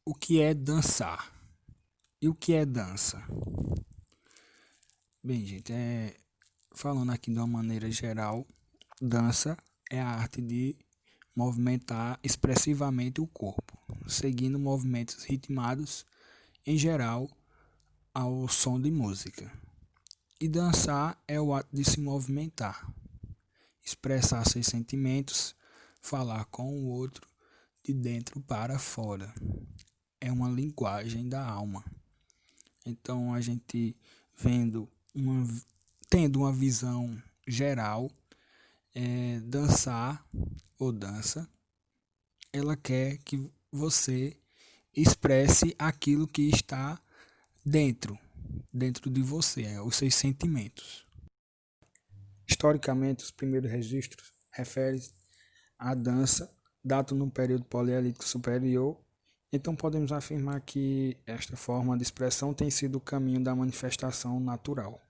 O que é dançar? E o que é dança? Bem, gente, falando aqui de uma maneira geral, dança é a arte de movimentar expressivamente o corpo, seguindo movimentos ritmados, em geral, ao som de música. E dançar é o ato de se movimentar, expressar seus sentimentos, falar com o outro de dentro para fora. É uma linguagem da alma. Então a gente vendo uma, tendo uma visão geral, dançar ou dança, ela quer que você expresse aquilo que está dentro de você, os seus sentimentos. Historicamente, os primeiros registros referem à dança, data no período paleolítico superior. Então podemos afirmar que esta forma de expressão tem sido o caminho da manifestação natural,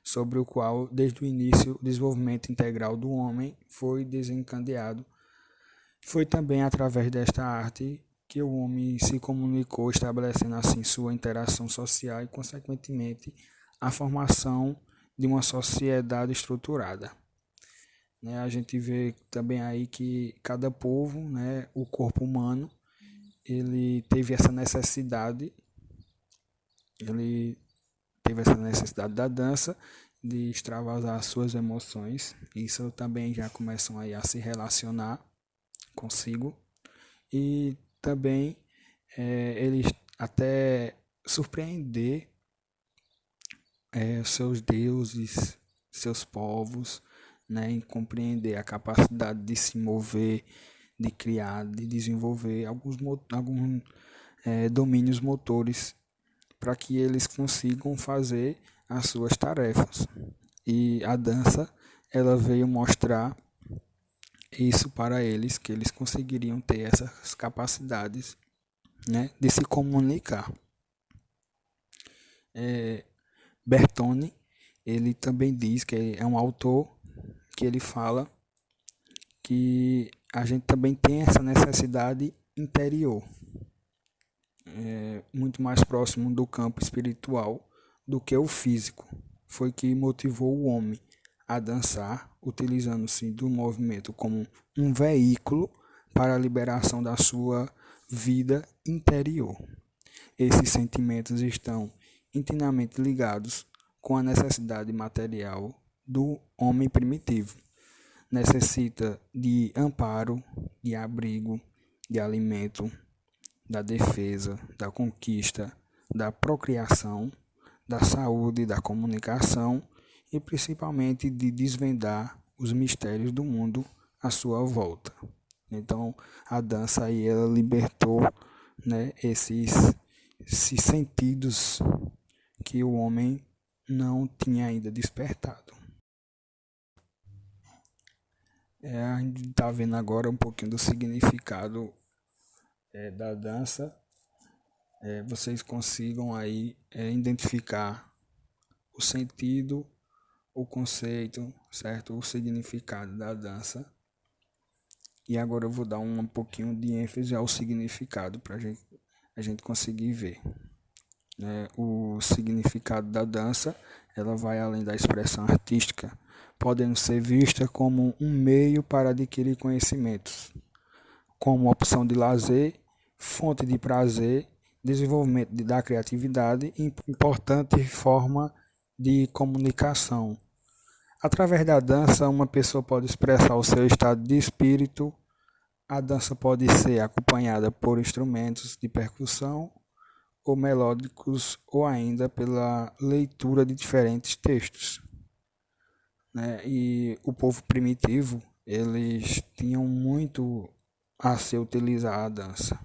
sobre o qual, desde o início, o desenvolvimento integral do homem foi desencadeado. Foi também através desta arte que o homem se comunicou, estabelecendo assim sua interação social e, consequentemente, a formação de uma sociedade estruturada. A gente vê também aí que cada povo, o corpo humano, ele teve essa necessidade, ele teve essa necessidade da dança, de extravasar suas emoções. Isso também já começam aí a se relacionar consigo. E também eles até surpreender seus deuses, seus povos, em compreender a capacidade de se mover, de criar, de desenvolver alguns domínios motores para que eles consigam fazer as suas tarefas. E a dança, ela veio mostrar isso para eles, que eles conseguiriam ter essas capacidades, de se comunicar. Bertone, ele também diz que é um autor que ele fala que a gente também tem essa necessidade interior, muito mais próximo do campo espiritual do que o físico. Foi que motivou o homem a dançar, utilizando-se do movimento como um veículo para a liberação da sua vida interior. Esses sentimentos estão intimamente ligados com a necessidade material do homem primitivo. Necessita de amparo, de abrigo, de alimento, da defesa, da conquista, da procriação, da saúde, da comunicação e principalmente de desvendar os mistérios do mundo à sua volta. Então, a dança aí ela libertou, esses sentidos que o homem não tinha ainda despertado. A gente está vendo agora um pouquinho do significado da dança. Vocês consigam aí identificar o sentido, o conceito, certo? O significado da dança. E agora eu vou dar um pouquinho de ênfase ao significado para a gente conseguir ver. O significado da dança, ela vai além da expressão artística, podendo ser vista como um meio para adquirir conhecimentos, como opção de lazer, fonte de prazer, desenvolvimento da criatividade e importante forma de comunicação. Através da dança, uma pessoa pode expressar o seu estado de espírito. A dança pode ser acompanhada por instrumentos de percussão ou melódicos, ou ainda pela leitura de diferentes textos. E o povo primitivo, eles tinham muito a se utilizar a dança.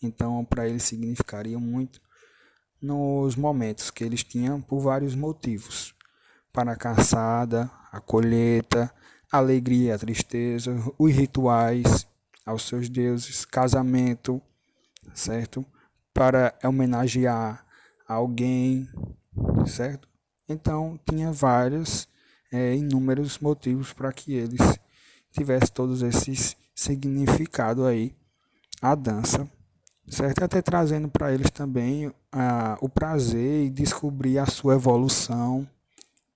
Então, para eles significaria muito nos momentos que eles tinham por vários motivos. Para a caçada, a colheita, a alegria, a tristeza, os rituais aos seus deuses, casamento, certo? Para homenagear alguém, certo? Então, tinha vários, inúmeros motivos para que eles tivessem todos esses significados aí, a dança. certo? E até trazendo para eles também o prazer e descobrir a sua evolução,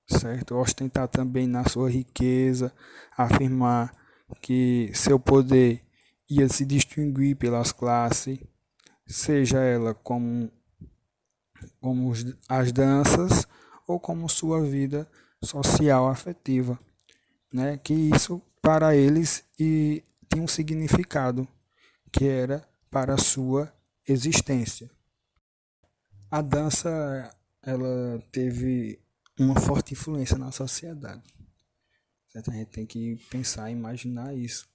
certo? Ostentar também na sua riqueza, afirmar que seu poder ia se distinguir pelas classes, seja ela como as danças ou como sua vida social afetiva, né? Que isso para eles tinha um significado que era para a sua existência. A dança ela teve uma forte influência na sociedade. Certo? A gente tem que pensar e imaginar isso,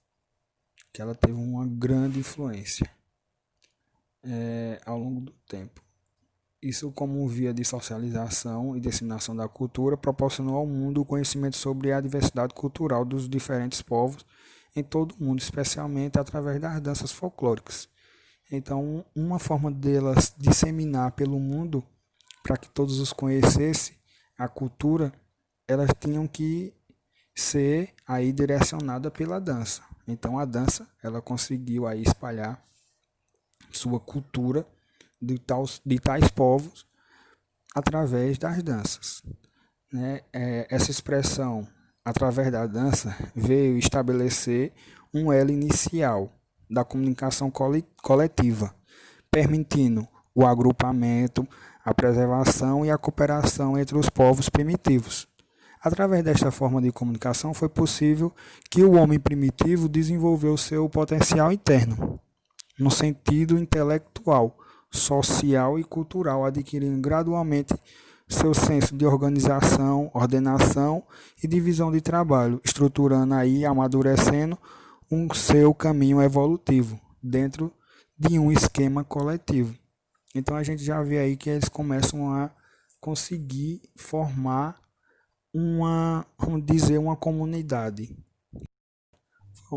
que ela teve uma grande influência ao longo do tempo. Isso, como via de socialização e disseminação da cultura, proporcionou ao mundo o conhecimento sobre a diversidade cultural dos diferentes povos em todo o mundo, especialmente através das danças folclóricas. Então, uma forma delas disseminar pelo mundo, para que todos os conhecessem a cultura, elas tinham que ser aí direcionada pela dança. Então, a dança, ela conseguiu aí espalhar sua cultura de tais povos através das danças, né? Essa expressão através da dança veio estabelecer um elo inicial da comunicação coletiva, permitindo o agrupamento, a preservação e a cooperação entre os povos primitivos. Através desta forma de comunicação foi possível que o homem primitivo desenvolveu seu potencial interno, no sentido intelectual, social e cultural, adquirindo gradualmente seu senso de organização, ordenação e divisão de trabalho, estruturando aí, amadurecendo um seu caminho evolutivo dentro de um esquema coletivo. Então a gente já vê aí que eles começam a conseguir formar vamos dizer, uma comunidade.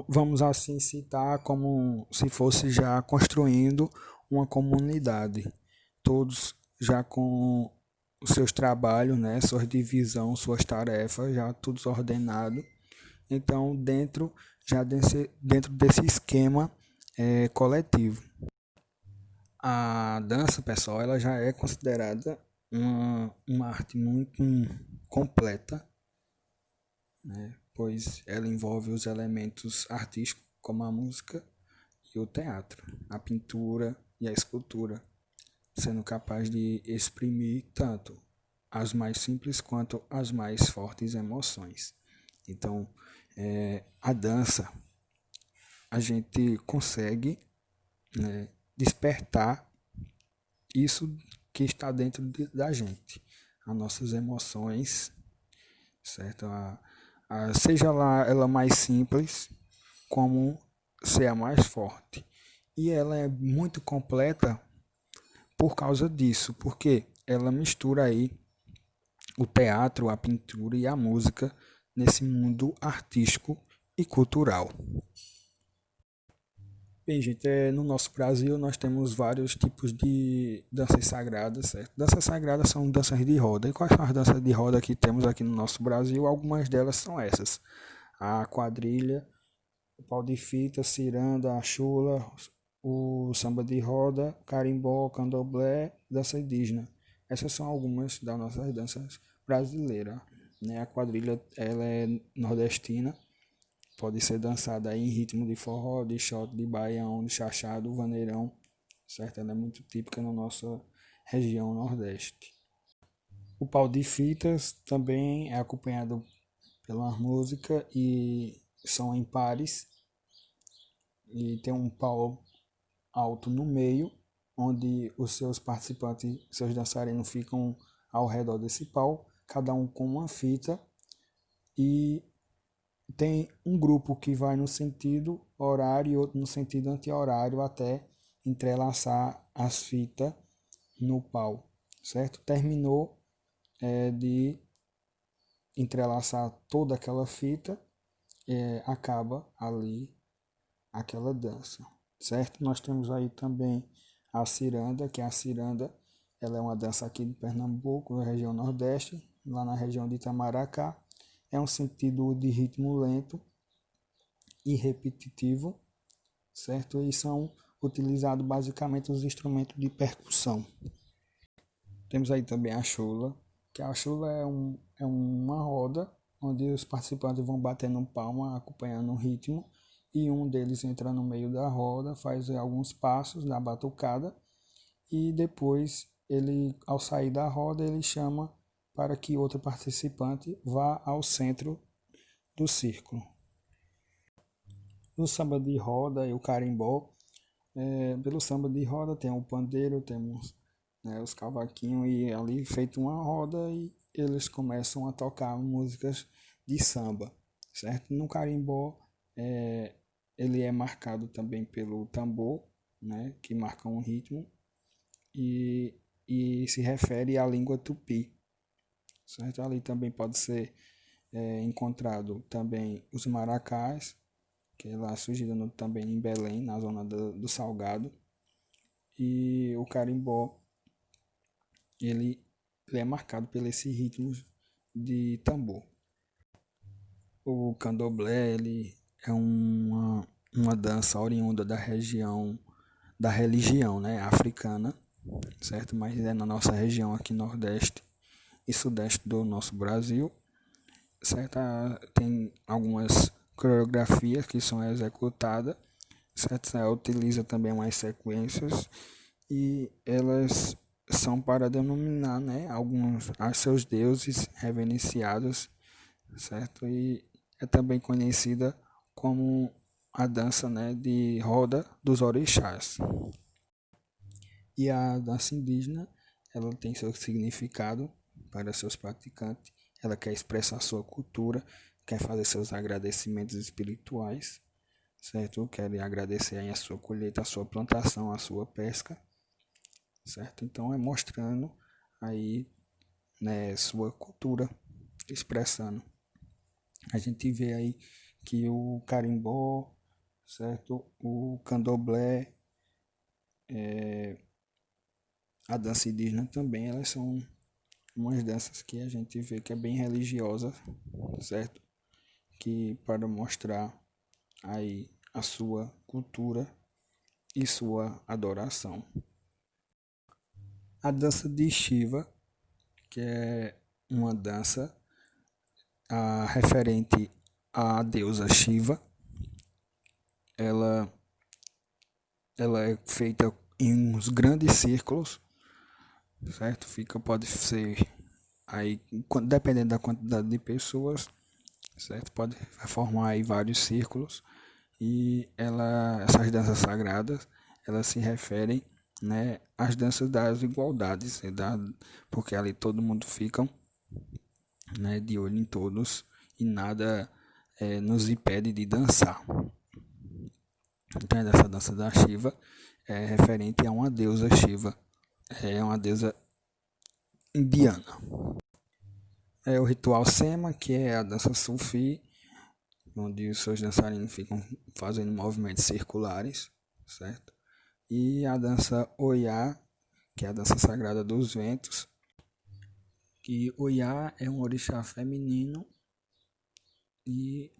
Vamos assim citar como se fosse já construindo uma comunidade, todos já com os seus trabalhos, né, suas divisão, suas tarefas, já tudo ordenado. Então, dentro desse esquema coletivo. A dança, pessoal, ela já é considerada uma arte muito completa, né? Pois ela envolve os elementos artísticos como a música e o teatro, a pintura e a escultura, sendo capaz de exprimir tanto as mais simples quanto as mais fortes emoções. Então, a dança, a gente consegue, né, despertar isso que está dentro da gente, as nossas emoções, certo? Seja lá ela mais simples, como ser a mais forte. E ela é muito completa por causa disso, porque ela mistura aí o teatro, a pintura e a música nesse mundo artístico e cultural. Bem, gente, no nosso Brasil nós temos vários tipos de danças sagradas, certo? Danças sagradas são danças de roda. E quais são as danças de roda que temos aqui no nosso Brasil? Algumas delas são essas: a quadrilha, o pau de fita, ciranda, a chula, o samba de roda, carimbó, candomblé, dança indígena. Essas são algumas das nossas danças brasileiras, né? A quadrilha, ela é nordestina, pode ser dançada em ritmo de forró, de shot, de baião, de chachado, vaneirão, certo? Ela é muito típica na nossa região nordeste. O pau de fitas também é acompanhado pela música e são em pares e tem um pau alto no meio, onde os seus participantes, seus dançarinos ficam ao redor desse pau, cada um com uma fita, e tem um grupo que vai no sentido horário e outro no sentido anti-horário até entrelaçar as fitas no pau, certo? Terminou de entrelaçar toda aquela fita, acaba ali aquela dança, certo? Nós temos aí também a ciranda, que é a ciranda, ela é uma dança aqui de Pernambuco, na região Nordeste, lá na região de Itamaracá. É um sentido de ritmo lento e repetitivo, certo? E são utilizado basicamente os instrumentos de percussão. Temos aí também a chula, que a chula é uma roda onde os participantes vão batendo palma, acompanhando o ritmo, e um deles entra no meio da roda, faz alguns passos na batucada, e depois ele, ao sair da roda, ele chama para que outro participante vá ao centro do círculo. No samba de roda e o carimbó, pelo samba de roda tem o pandeiro, temos, né, os cavaquinhos, e ali feito uma roda e eles começam a tocar músicas de samba, certo? No carimbó, ele é marcado também pelo tambor, né, que marca um ritmo, e se refere à língua tupi, certo? Ali também pode ser encontrado também os maracás, que é lá surgindo também em Belém, na zona do Salgado, e o carimbó, ele é marcado por esse ritmo de tambor. O candomblé, ele é uma dança oriunda da religião, né, africana, certo? Mas é na nossa região aqui nordeste e sudeste do nosso Brasil, certo? Tem algumas coreografias que são executadas, certo? Ela utiliza também umas sequências e elas são para denominar, né, alguns a seus deuses reverenciados, certo? E é também conhecida como a dança, né, de roda dos orixás. E a dança indígena, ela tem seu significado para seus praticantes, ela quer expressar sua cultura, quer fazer seus agradecimentos espirituais, certo? Quer agradecer aí a sua colheita, a sua plantação, a sua pesca, certo? Então é mostrando aí, né, sua cultura, expressando. A gente vê aí que o carimbó, certo? O candomblé, a dança indígena também, elas são umas danças que a gente vê que é bem religiosa, certo? Que para mostrar aí a sua cultura e sua adoração. A dança de Shiva, que é uma dança referente à deusa Shiva, ela, ela é feita em uns grandes círculos, certo? Pode ser aí, dependendo da quantidade de pessoas, certo? Pode formar aí vários círculos, e essas danças sagradas, elas se referem, né, às danças das igualdades, né, porque ali todo mundo fica, né, de olho em todos e nada nos impede de dançar. Então essa dança da Shiva é referente a uma deusa Shiva, é uma deusa indiana. É o ritual Sema, que é a dança Sufi, onde os seus dançarinos ficam fazendo movimentos circulares, certo? E a dança Oiá, que é a dança sagrada dos ventos, que Oiá é um orixá feminino e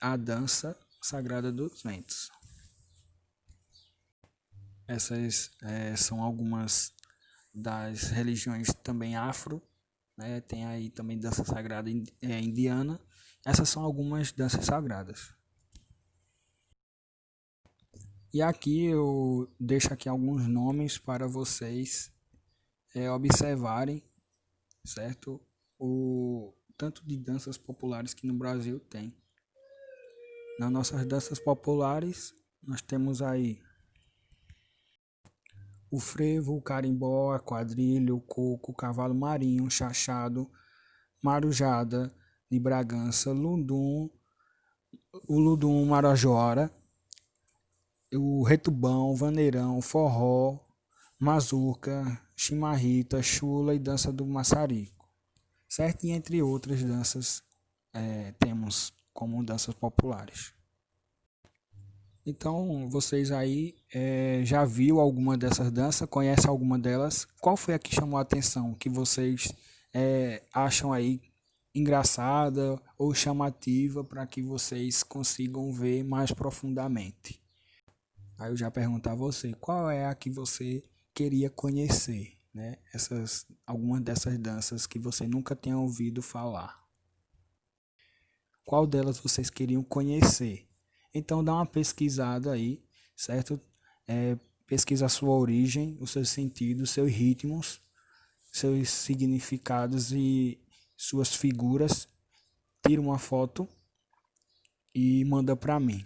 a dança sagrada dos ventos. Essas são algumas das religiões também afro, né? Tem aí também dança sagrada indiana. Essas são algumas danças sagradas. E aqui eu deixo aqui alguns nomes para vocês observarem, certo? O tanto de danças populares que no Brasil tem. Nas nossas danças populares, nós temos aí o frevo, o carimbó, a quadrilha, o coco, o cavalo marinho, o chachado, marujada de Bragança, o ludum marajora, o retubão, o vaneirão, o forró, mazurca, chimarrita, chula e dança do maçarico, certo? E entre outras danças temos como danças populares. Então, vocês aí já viu alguma dessas danças? Conhece alguma delas? Qual foi a que chamou a atenção? Que vocês acham aí engraçada ou chamativa para que vocês consigam ver mais profundamente? Aí eu já pergunto a você, qual é a que você queria conhecer, né? Algumas dessas danças que você nunca tenha ouvido falar. Qual delas vocês queriam conhecer? Então dá uma pesquisada aí, certo? Pesquisa a sua origem, os seus sentidos, seus ritmos, seus significados e suas figuras. Tira uma foto e manda para mim.